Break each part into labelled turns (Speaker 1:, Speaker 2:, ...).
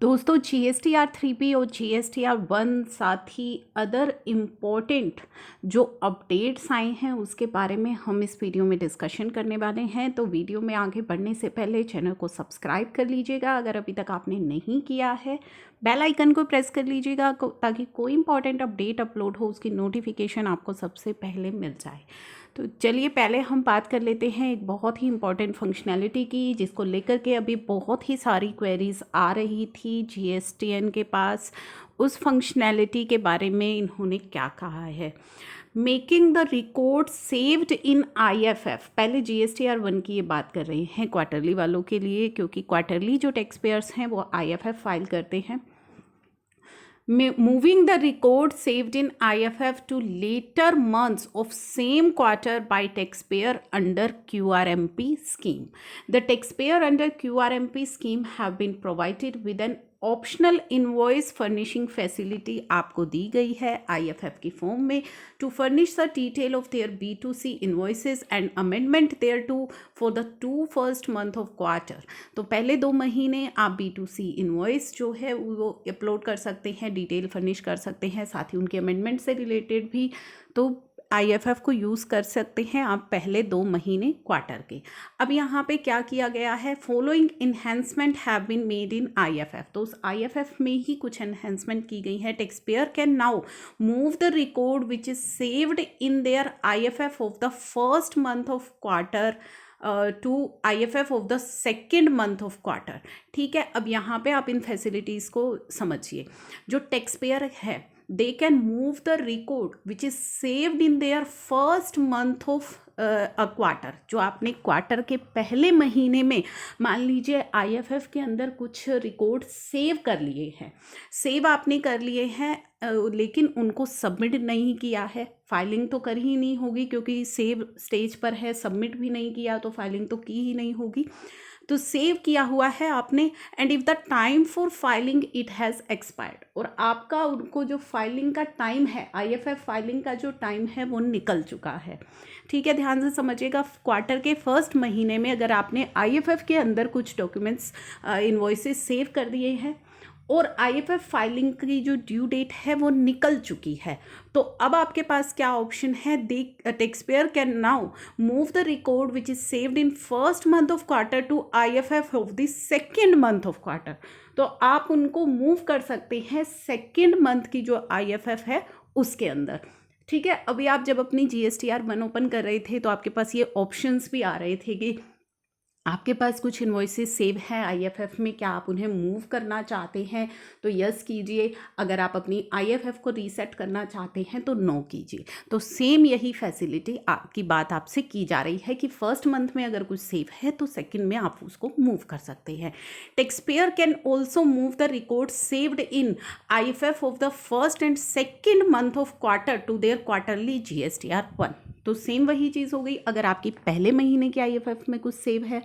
Speaker 1: दोस्तों GSTR 3B और GSTR 1 साथ ही अदर इम्पोर्टेंट जो अपडेट्स आए हैं उसके बारे में हम इस वीडियो में डिस्कशन करने वाले हैं। तो वीडियो में आगे बढ़ने से पहले चैनल को सब्सक्राइब कर लीजिएगा अगर अभी तक आपने नहीं किया है। बेल आइकन को प्रेस कर लीजिएगा ताकि कोई इंपॉर्टेंट अपडेट अपलोड हो उसकी नोटिफिकेशन आपको सबसे पहले मिल जाए। तो चलिए पहले हम बात कर लेते हैं एक बहुत ही इम्पॉर्टेंट फंक्शनैलिटी की जिसको लेकर के अभी बहुत ही सारी क्वेरीज आ रही थी GSTN के पास। उस फंक्शनैलिटी के बारे में इन्होंने क्या कहा है, making the record saved in IFF। पहले GSTR 1 की ये बात कर रहे हैं क्वार्टरली वालों के लिए, क्योंकि क्वार्टरली जो टैक्स पेयर्स हैं वो IFF फाइल करते हैं। Moving the record saved in IFF to later months of same quarter by taxpayer under QRMP scheme. The taxpayer under QRMP scheme have been provided with an optional invoice furnishing facility आपको दी गई है IFF की form में to furnish the detail of their B2C invoices and amendment thereto for the 2 first month of quarter. तो पहले 2 महीने आप B2C इनवॉइस जो है वो अपलोड कर सकते हैं, डिटेल फर्निश कर सकते हैं, साथ ही उनके अमेंडमेंट से रिलेटेड भी। तो IFF को यूज़ कर सकते हैं आप पहले 2 महीने क्वार्टर के। अब यहाँ पे क्या किया गया है, following enhancement have been made in IFF। तो उस IFF में ही कुछ एनहेंसमेंट की गई है। Taxpayer can now move the record which is saved in their IFF of the first month of quarter to IFF of the second month of quarter. ठीक है, अब यहाँ पे आप इन फैसिलिटीज़ को समझिए। जो टैक्सपेयर है they can move the record which is saved in their first month of a quarter। जो आपने क्वार्टर के पहले महीने में मान लीजिए IFF के अंदर कुछ रिकॉर्ड सेव कर लिए हैं, सेव आपने कर लिए हैं लेकिन उनको सबमिट नहीं किया है। फाइलिंग तो कर ही नहीं होगी क्योंकि सेव स्टेज पर है, सबमिट भी नहीं किया तो फाइलिंग तो की ही नहीं होगी। तो सेव किया हुआ है आपने, and if the time for filing it has expired, और आपका उनको जो फाइलिंग का टाइम है, IFF फाइलिंग का जो टाइम है वो निकल चुका है। ठीक है, ध्यान से समझिएगा। क्वार्टर के फर्स्ट महीने में अगर आपने IFF के अंदर कुछ डॉक्यूमेंट्स इनवॉइसेस सेव कर दिए हैं और IFF फाइलिंग की जो ड्यू डेट है वो निकल चुकी है, तो अब आपके पास क्या ऑप्शन है, taxpayer can now move the record which is saved in first month of quarter to IFF of the second month of quarter. तो आप उनको मूव कर सकते हैं सेकेंड मंथ की जो IFF है उसके अंदर। ठीक है, अभी आप जब अपनी GSTR 1 ओपन कर रहे थे तो आपके पास ये ऑप्शंस भी आ रहे थे कि आपके पास कुछ इन्वॉइसेस सेव हैं IFF में, क्या आप उन्हें मूव करना चाहते हैं तो यस कीजिए, अगर आप अपनी IFF को रीसेट करना चाहते हैं तो नो कीजिए। तो सेम यही फैसिलिटी की बात आपसे की जा रही है कि फर्स्ट मंथ में अगर कुछ सेव है तो सेकंड में आप उसको मूव कर सकते हैं। Taxpayer can also move the record saved in IFF of the first and second month of quarter to their quarterly GSTR 1। तो सेम वही चीज़ हो गई, अगर आपकी पहले महीने के IFF में कुछ सेव है,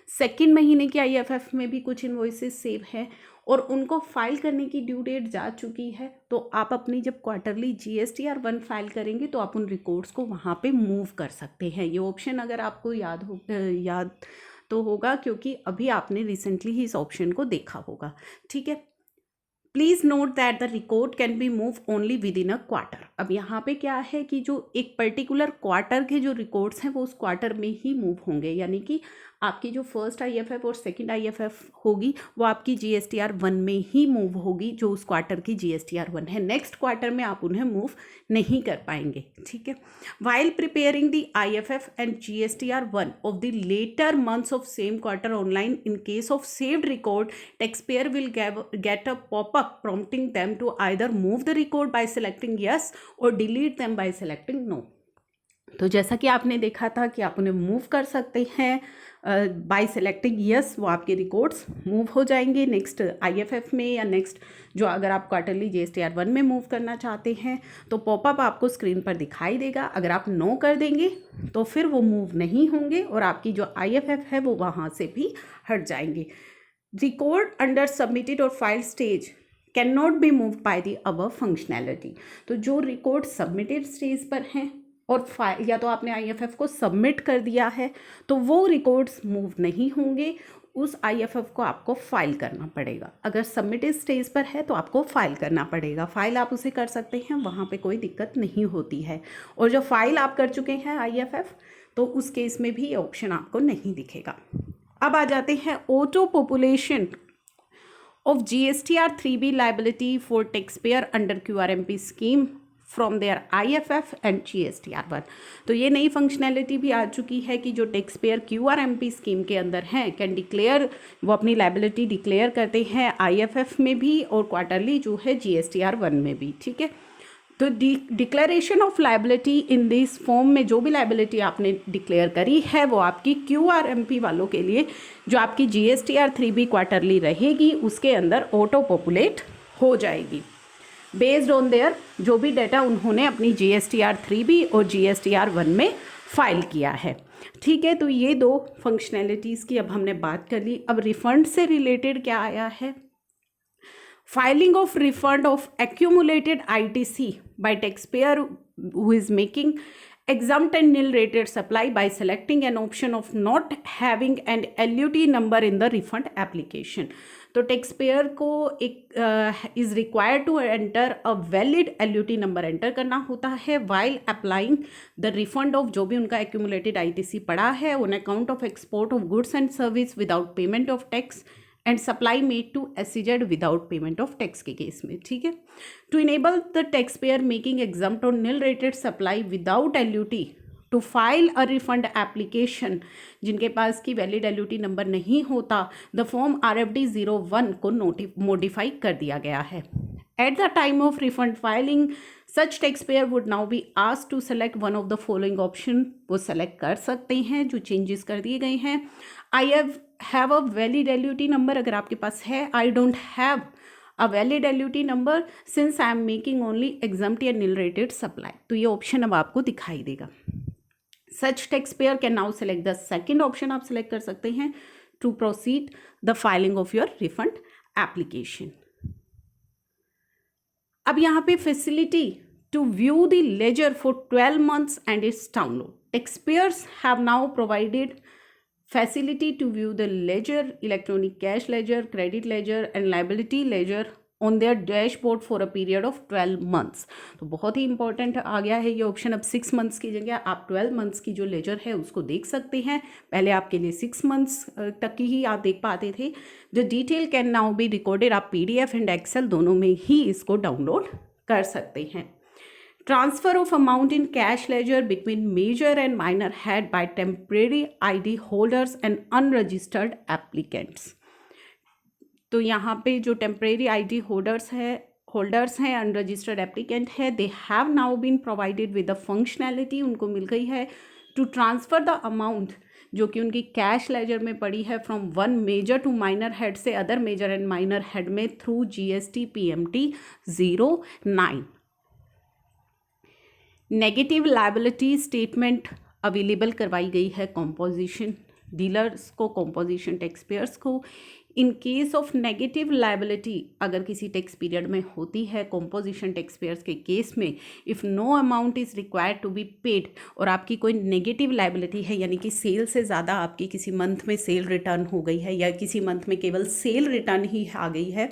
Speaker 1: सेकेंड महीने के IFF में भी कुछ इन्वॉइसेस सेव है और उनको फाइल करने की ड्यू डेट जा चुकी है, तो आप अपनी जब क्वार्टरली GSTR 1 फाइल करेंगे तो आप उन रिकॉर्ड्स को वहाँ पे मूव कर सकते हैं। ये ऑप्शन अगर आपको याद तो होगा क्योंकि अभी आपने रिसेंटली ही इस ऑप्शन को देखा होगा। ठीक है, please note that the record can be move only with in a quarter. अब यहाँ पे क्या है कि जो एक पर्टिकुलर क्वार्टर के जो रिकॉर्ड्स हैं वो उस क्वार्टर में ही मूव होंगे, यानी कि आपकी जो फर्स्ट IFF और सेकंड IFF होगी वो आपकी GSTR 1 में ही मूव होगी, जो उस क्वार्टर की GSTR 1 है। नेक्स्ट क्वार्टर में आप उन्हें मूव नहीं कर पाएंगे। ठीक है, while preparing the IFF and GSTR 1 of the latter months of same quarter online in case of saved record, taxpayer will get a popup prompting them to either move the record by selecting yes or delete them by selecting no। तो जैसा कि आपने देखा था कि आप उन्हें move कर सकते हैं बाय सेलेक्टिंग यस, वो आपके रिकॉर्ड्स मूव हो जाएंगे नेक्स्ट IFF में, या नेक्स्ट जो अगर आप क्वार्टरली GSTR 1 में मूव करना चाहते हैं तो पॉपअप आपको स्क्रीन पर दिखाई देगा। अगर आप नो कर देंगे तो फिर वो मूव नहीं होंगे और आपकी जो IFF है वो वहाँ से भी हट जाएंगे। रिकॉर्ड अंडर सबमिटेड और file stage can not be move by the above functionality. तो जो रिकॉर्ड सबमिटेड स्टेज पर हैं और या तो आपने IFF को सबमिट कर दिया है तो वो रिकॉर्ड्स मूव नहीं होंगे, उस IFF को आपको फाइल करना पड़ेगा। अगर सबमिटेड स्टेज पर है तो आपको फाइल करना पड़ेगा। फाइल आप उसे कर सकते हैं, वहाँ पे कोई दिक्कत नहीं होती है। और जो फाइल आप कर चुके हैं IFF, तो उस केस में भी ये ऑप्शन आपको नहीं दिखेगा। अब आ जाते हैं auto population of GSTR 3B liability for taxpayer under QRMP scheme from their IFF and GSTR1। तो ये नई फंक्शनैलिटी भी आ चुकी है कि जो टैक्स पेयर QRMP स्कीम के अंदर हैं कैन डिक्लेयर, वो अपनी लाइबिलिटी डिक्लेयर करते हैं IFF में भी और क्वार्टरली जो है GSTR1 में भी। ठीक है, तो declaration of liability in this form में जो भी लाइबिलिटी आपने डिक्लेयर करी है वो आपकी QRMP वालों के लिए जो आपकी GSTR 3B क्वार्टरली रहेगी उसके अंदर ऑटो पॉपुलेट हो जाएगी बेस्ड ऑन देयर जो भी डाटा उन्होंने अपनी GSTR 3B और GSTR1 में फाइल किया है। ठीक है, तो ये दो फंक्शनैलिटीज़ की अब हमने बात कर ली। अब रिफंड से रिलेटेड क्या आया है? Filing of refund of accumulated ITC by taxpayer who is making exempt and nil rated supply by selecting an option of not having an LUT number in the refund application। तो taxpayer को एक is required to enter a valid LUT number enter करना होता है while applying the refund of जो भी उनका accumulated ITC पड़ा है on account of export of goods and service without payment of tax and supply made to SEZ without payment of tax के case में। ठीक है, to enable the tax payer making exempt और nil rated supply without LUT to file a refund application जिनके पास की valid LUT number नहीं होता, द फॉर्म RFD 01 को मॉडिफाई कर दिया गया है। At the time of refund filing such tax payer would now be asked to select one of the following option, वो सेलेक्ट कर सकते हैं जो चेंजेस कर दिए गए हैं। I have a valid LUT number, अगर आपके पास है। I don't have a valid LUT number since I am making only exempt या निल रेटेड सप्लाई, तो ये ऑप्शन अब आपको दिखाई देगा। Such tax payer can now select the second option, आप सेलेक्ट कर सकते हैं to proceed the filing of your refund application. अब यहाँ पे facility to view the ledger for 12 months and its download. Taxpayers have now provided facility to view the ledger, electronic cash ledger, credit ledger and liability ledger on their dashboard for a period of 12 months। तो बहुत ही important आ गया है ये option. अब 6 months की जगह आप 12 months की जो लेजर है उसको देख सकते हैं। पहले आपके लिए 6 months तक की ही आप देख पाते थे। The detail can now be recorded, आप PDF एंड एक्सेल दोनों में ही इसको डाउनलोड कर सकते हैं। Transfer of amount in cash ledger between major and minor head by temporary ID holders and unregistered applicants। तो यहाँ पे जो temporary ID holders हैं unregistered applicant है, they have now been provided with the functionality, उनको मिल गई है to transfer the amount जो कि उनकी कैश लेजर में पड़ी है from one major to minor head से other major and minor head में through GST PMT 09। Negative liability statement available करवाई गई है कॉम्पोजिशन डीलर्स को, कॉम्पोजिशन टैक्स पेयर्स को। In case of negative liability अगर किसी टैक्स पीरियड में होती है कॉम्पोजिशन टैक्स पेयर्स के केस में, if no amount is required to be paid, और आपकी कोई नेगेटिव लाइबिलिटी है यानी कि सेल से ज़्यादा आपकी किसी मंथ में सेल रिटर्न हो गई है या किसी मंथ में केवल सेल रिटर्न ही आ गई है,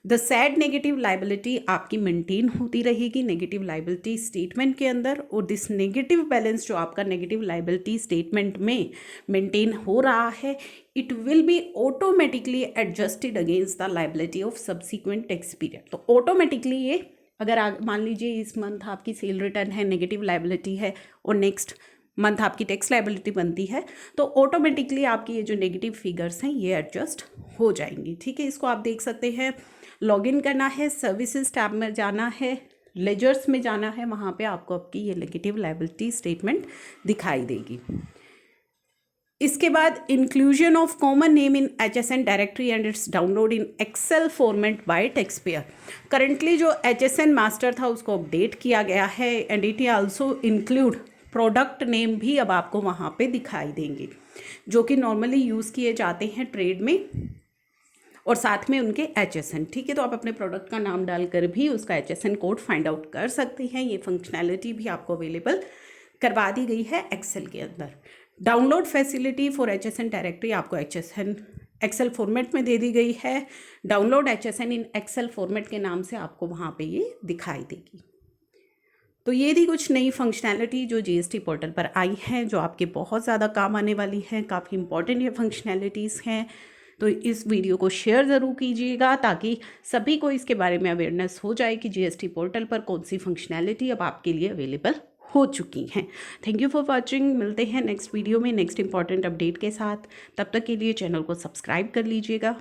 Speaker 1: द सैड नेगेटिव लाइबिलिटी आपकी मेंटेन होती रहेगी नेगेटिव लाइबिलिटी स्टेटमेंट के अंदर। और दिस नेगेटिव बैलेंस जो आपका नेगेटिव लाइबिलिटी स्टेटमेंट में मेंटेन हो रहा है, it will be automatically adjusted against the liability of subsequent tax period. तो ऑटोमेटिकली ये अगर मान लीजिए इस मंथ आपकी सेल रिटर्न है, नेगेटिव लाइबिलिटी है और नेक्स्ट मंथ आपकी टैक्स लाइबिलिटी बनती है, तो ऑटोमेटिकली आपकी ये जो नेगेटिव फिगर्स हैं ये एडजस्ट हो जाएंगी। ठीक है, इसको आप देख सकते हैं। लॉगिन करना है, सर्विसेज टैब में जाना है, लेजर्स में जाना है, वहाँ पे आपको आपकी ये नेगेटिव लाइबिलिटी स्टेटमेंट दिखाई देगी। इसके बाद inclusion of common name in HSN directory and its download in Excel format by tax payer. Currently जो HSN मास्टर था उसको अपडेट किया गया है and it also include product name भी अब आपको वहाँ पे दिखाई देंगे जो कि नॉर्मली यूज़ किए जाते हैं ट्रेड में, और साथ में उनके HSN। ठीक है, तो आप अपने प्रोडक्ट का नाम डालकर भी उसका HSN कोड फाइंड आउट कर सकते हैं। ये फंक्शनैलिटी भी आपको अवेलेबल करवा दी गई है एक्सेल के अंदर। Download facility for HSN directory, आपको HSN एक्सेल फॉर्मेट में दे दी गई है। Download HSN in Excel format के नाम से आपको वहाँ पे ये दिखाई देगी। तो ये थी कुछ नई फंक्शनैलिटी जो GST पोर्टल पर आई हैं, जो आपके बहुत ज़्यादा काम आने वाली हैं। काफ़ी इंपॉर्टेंट ये फंक्शनैलिटीज़ हैं। तो इस वीडियो को शेयर ज़रूर कीजिएगा ताकि सभी को इसके बारे में अवेयरनेस हो जाए कि GST पोर्टल पर कौन सी फंक्शनैलिटी अब आपके लिए अवेलेबल हो चुकी हैं। Thank you for watching. मिलते हैं नेक्स्ट वीडियो में नेक्स्ट इंपॉर्टेंट अपडेट के साथ। तब तक के लिए चैनल को सब्सक्राइब कर लीजिएगा।